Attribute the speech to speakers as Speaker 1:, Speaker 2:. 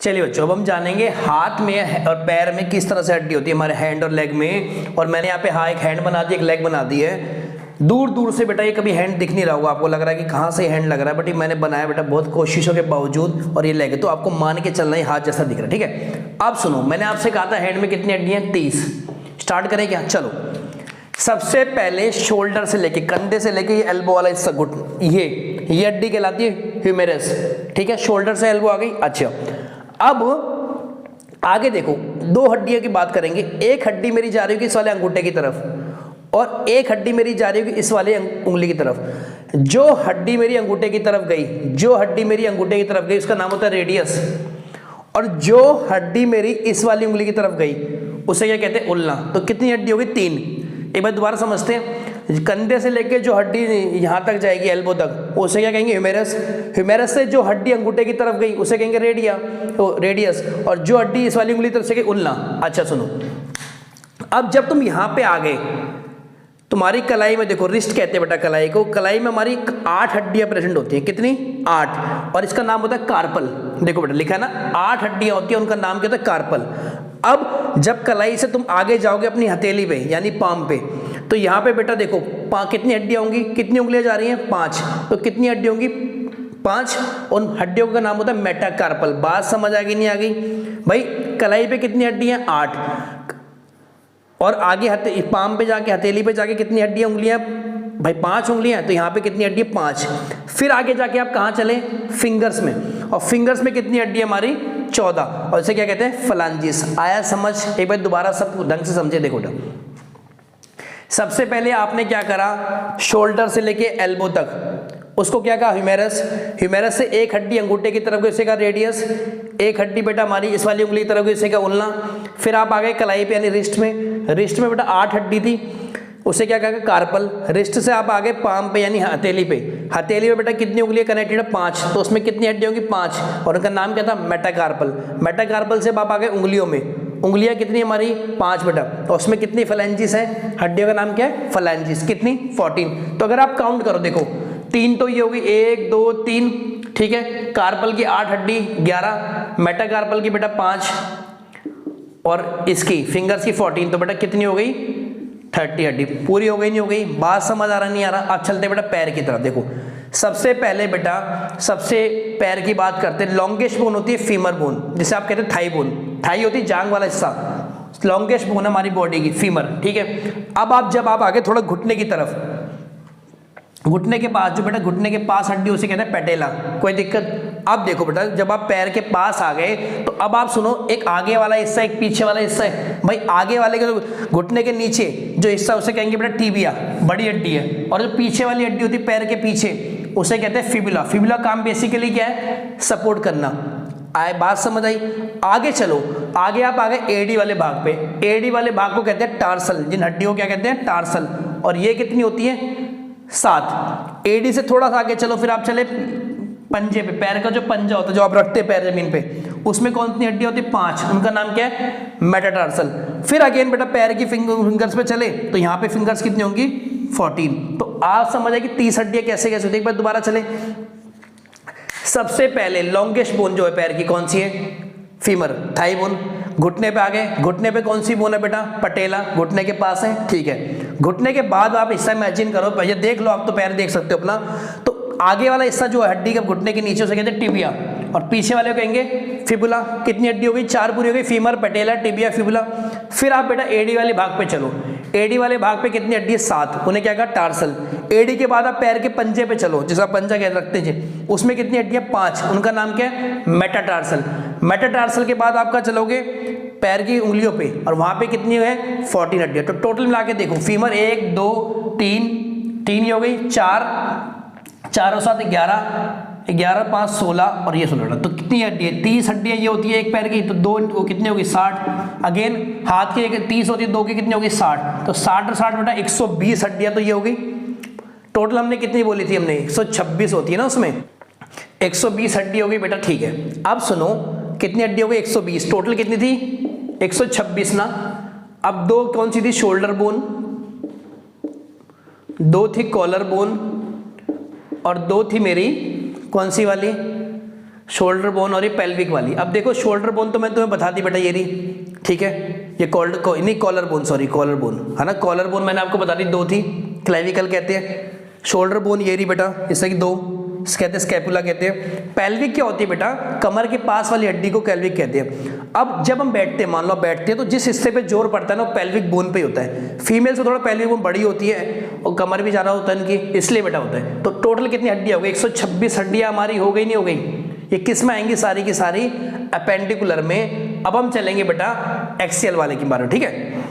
Speaker 1: चलिए बच्चों, अब हम जानेंगे हाथ में और पैर में किस तरह से हड्डी होती है हमारे हैंड और लेग में। और मैंने यहाँ पे हाँ एक हैंड बना दी, एक लेग बना दी है। दूर दूर से बेटा ये कभी हैंड दिख नहीं रहा होगा, आपको लग रहा है कि कहाँ से हैंड लग रहा है, बट ये मैंने बनाया बेटा बहुत कोशिशों के बावजूद, और ये लेग है तो आपको मान के चलना ही हाथ जैसा दिख रहा है। ठीक है, अब सुनो, मैंने आपसे कहा था हैंड में कितनी हड्डियाँ हैं? 30। स्टार्ट करें क्या? चलो, सबसे पहले शोल्डर से लेके, कंधे से लेके ये एल्बो वाला हिस्सा, घुट, ये हड्डी कहलाती है ह्यूमेरस। ठीक है, शोल्डर से एल्बो आ गई। अच्छा, अब आगे देखो, दो हड्डियों की बात करेंगे। एक हड्डी मेरी जा रही होगी इस वाले अंगूठे की तरफ, और एक हड्डी मेरी जा रही होगी इस वाले उंगली की तरफ। जो हड्डी मेरी अंगूठे की तरफ गई, जो हड्डी मेरी अंगूठे की तरफ गई उसका नाम होता है रेडियस, और जो हड्डी मेरी इस वाली उंगली की तरफ गई उसे क्या कहते हैं? उल्ना। तो कितनी हड्डी होगी? 3। एक बार दोबारा समझते हैं। कंधे से लेके जो हड्डी यहां तक जाएगी एल्बो तक, उसे क्या कहेंगे? ह्यूमेरस। ह्यूमेरस से जो हड्डी अंगूठे की तरफ गई उसे कहेंगे रेडिया, तो रेडियस। और जो हड्डी इस वाली उंगली की तरफ से गई, उल्ना। अच्छा सुनो, अब जब तुम यहां पे आ गए, तुम्हारी कलाई में देखो, रिस्ट कहते हैं बेटा कलाई को। कलाई में हमारी 8 हड्डियां प्रेजेंट होती हैं। कितनी? 8। और इसका नाम होता है कार्पल। देखो बेटा लिखा है ना, 8 हड्डियां होती हैं, उनका नाम क्या होता है? कार्पल। अब जब कलाई से तुम आगे जाओगे अपनी हथेली पे यानी पाम पे, तो यहाँ पे बेटा देखो कितनी हड्डियां होंगी? कितनी उंगलियां जा रही हैं? 5। तो कितनी हड्डी होंगी? 5। उन हड्डियों का नाम होता है मेटाकार्पल। बात समझ आ गई नहीं आ गई भाई? कलाई पे कितनी हड्डियां? 8। और आगे पाम पे जाके, हथेली पे जाके कितनी हड्डियां, उंगलियां भाई? 5 उंगलियां। तो यहाँ पे कितनी हड्डी? 5। फिर आगे जाके आप कहाँ चले? फिंगर्स में। और फिंगर्स में कितनी हड्डी हमारी? 14। और इसे क्या कहते हैं? फलांजिस। आया समझ? एक बार दोबारा सब ढंग से समझे। देखो सबसे पहले आपने क्या करा, शोल्डर से लेके एल्बो तक उसको क्या कहा? ह्यूमेरस। ह्यूमेरस से एक हड्डी अंगूठे की तरफ गई, उसे कहा रेडियस। एक हड्डी बेटा हमारी इस वाली उंगली की तरफ गई, उसे कहा उल्ना। फिर आप आ गए कलाई पे यानी रिस्ट में। रिस्ट में बेटा 8 हड्डी थी, उसे क्या कहा? कार्पल। रिस्ट से आप आ गए पाम पे यानी हथेली पे। हथेली में बेटा कितनी उंगलियां कनेक्टेड है? 5। तो उसमें कितनी हड्डी होंगी? 5। और उनका नाम क्या था? मेटाकार्पल। मेटाकार्पल से आप आ गए उंगलियों में। उंगलियां कितनी हमारी? 5 बेटा। और उसमें कितनी फलैंजिस है? हड्डियों का नाम क्या है? फलैंजिस। कितनी? 14। तो अगर आप काउंट करो, देखो 3 तो ये होगी, 1 2 3। ठीक है, कार्पल की 8 हड्डी 11, मेटाकार्पल की बेटा 5, और इसकी फिंगर्स की 14। तो बेटा कितनी हो गई? 30 हड्डी। पूरी हो गई नहीं हो गई? बात समझ आ रहा नहीं आ रहा? अब चलते बेटा पैर की तरफ। देखो सबसे पहले बेटा, सबसे पैर की बात करते हैं। लॉन्गेस्ट बोन होती है फीमर बोन, जिसे आप कहते हैं थाई बोन। थाई होती है जांग वाला हिस्सा, लॉन्गेस्ट बोन हमारी बॉडी की, फीमर। ठीक है, अब आप जब आप आगे थोड़ा घुटने की तरफ, घुटने के पास, जो बेटा घुटने के पास हड्डी उसे कहते हैं पैटेला। कोई दिक्कत? अब देखो बेटा, जब आप पैर के पास आ गए तो अब आप सुनो, एक आगे वाला हिस्सा, एक पीछे वाला हिस्सा है भाई। आगे वाले के घुटने के नीचे जो हिस्सा उसे कहेंगे बेटा टीबिया, बड़ी हड्डी है। और जो पीछे वाली हड्डी होती है पैर के पीछे, उसे कहते हैं फिबुला। फिबुला काम बेसिकली क्या है? सपोर्ट करना। आए बात समझ आई? आगे चलो, आगे आप आ गए एडी वाले भाग पे। एडी वाले भाग को कहते हैं टार्सल। जिन हड्डियों को क्या कहते हैं? टार्सल। और ये कितनी होती है? 7। एडी से थोड़ा सा आगे चलो, फिर आप चले पंजे पे। पैर का जो पंजा होता है, जो आप रखते हैं पैर जमीन पे, उसमें कौन सी हड्डी होती है? 5। उनका नाम क्या है? मेटाटार्सल। फिर अगेन बेटा पैर की फिंगर्स पे चले, तो यहाँ पे फिंगर्स कितनी होंगी? 14। तो आप समझ आए कि 30 हड्डियां कैसे कैसे होती है। एक बार दोबारा चले। सबसे पहले लॉन्गेस्ट बोन जो है पैर की, कौन सी है? Femur, thigh bone. घुटने पे आ गए, घुटने पे कौन सी बोन है बेटा? पटेला। घुटने के पास है। ठीक है, घुटने के बाद आप हिस्सा इमेजिन करो, भैया देख लो, आप तो पैर देख सकते हो अपना। तो आगे वाला हिस्सा जो है हड्डी का घुटने के नीचे, उसे कहते हैं टिबिया, और पीछे वाले को कहेंगे फिबुला। कितनी हड्डी हो गई? 4 पूरी हो गई। फीमर, पटेला, टिबिया, फिबुला। फिर आप बेटा एडी वाले भाग पे चलो। एडी वाले भाग पे कितनी हड्डी है? 7। उन्हें क्या कहा? टार्सल। एडी के बाद आप पैर के पंजे पे चलो, जिसका पंजा कह रखते हैं, उसमें कितनी हड्डी है? 5। उनका नाम क्या है? मेटाटार्सल। मेटाटार्सल के बाद आपका चलोगे पैर की उंगलियों पे, और वहां पे कितनी है? 14 हड्डियां। तो टोटल मिला के देखो, फीमर 1 2 3, 3 ही हो गई, 4 4 और 7 11, 11 5 16, और ये 16। तो कितनी हड्डी है? 30 हड्डियां ये होती है एक पैर की। तो 2 वो कितनी होगी? 60। अगेन हाथ की 30 होती है, 2 की कितनी होगी? 60। तो 60 और 60 बेटा 120 हड्डियां तो ये होगी। टोटल हमने कितनी बोली थी? हमने 126 होती है ना उसमें, 120 हड्डी होगी बेटा। ठीक है, अब सुनो, कितनी हड्डी हो गई? 120। टोटल कितनी थी? 126 ना। अब 2 कौन सी थी? शोल्डर बोन, 2 थी कॉलर बोन, और 2 थी मेरी कौन सी वाली? शोल्डर बोन और ये पेल्विक वाली। अब देखो शोल्डर बोन तो मैं तुम्हें बता दी बेटा, ये रही, ठीक है, ये नहीं collar bone, sorry collar bone है ना, कॉलर बोन मैंने आपको बता दी 2 थी, क्लेविकल कहते हैं। शोल्डर बोन ये रही बेटा, इससे कि 2 कहते हैं, स्कैपुला कहते हैं। पेल्विक क्या होती है बेटा, कमर के पास वाली हड्डी को पेल्विक कहते हैं। अब जब हम बैठते हैं, मान लो बैठते हैं, तो जिस हिस्से पे जोर पड़ता है ना, पेल्विक बोन पे होता है। फीमेल से थोड़ा पेल्विक बोन बड़ी होती है और कमर भी ज़्यादा होता है इनकी, इसलिए बेटा होता है। तो टोटल कितनी हड्डियाँ हो गई, 126 हड्डियाँ हमारी हो गई, नहीं हो गई? ये किस में आएंगी सारी की सारी, अपेंडिकुलर में। अब हम चलेंगे बेटा एक्सियल वाले के बारे में, ठीक है।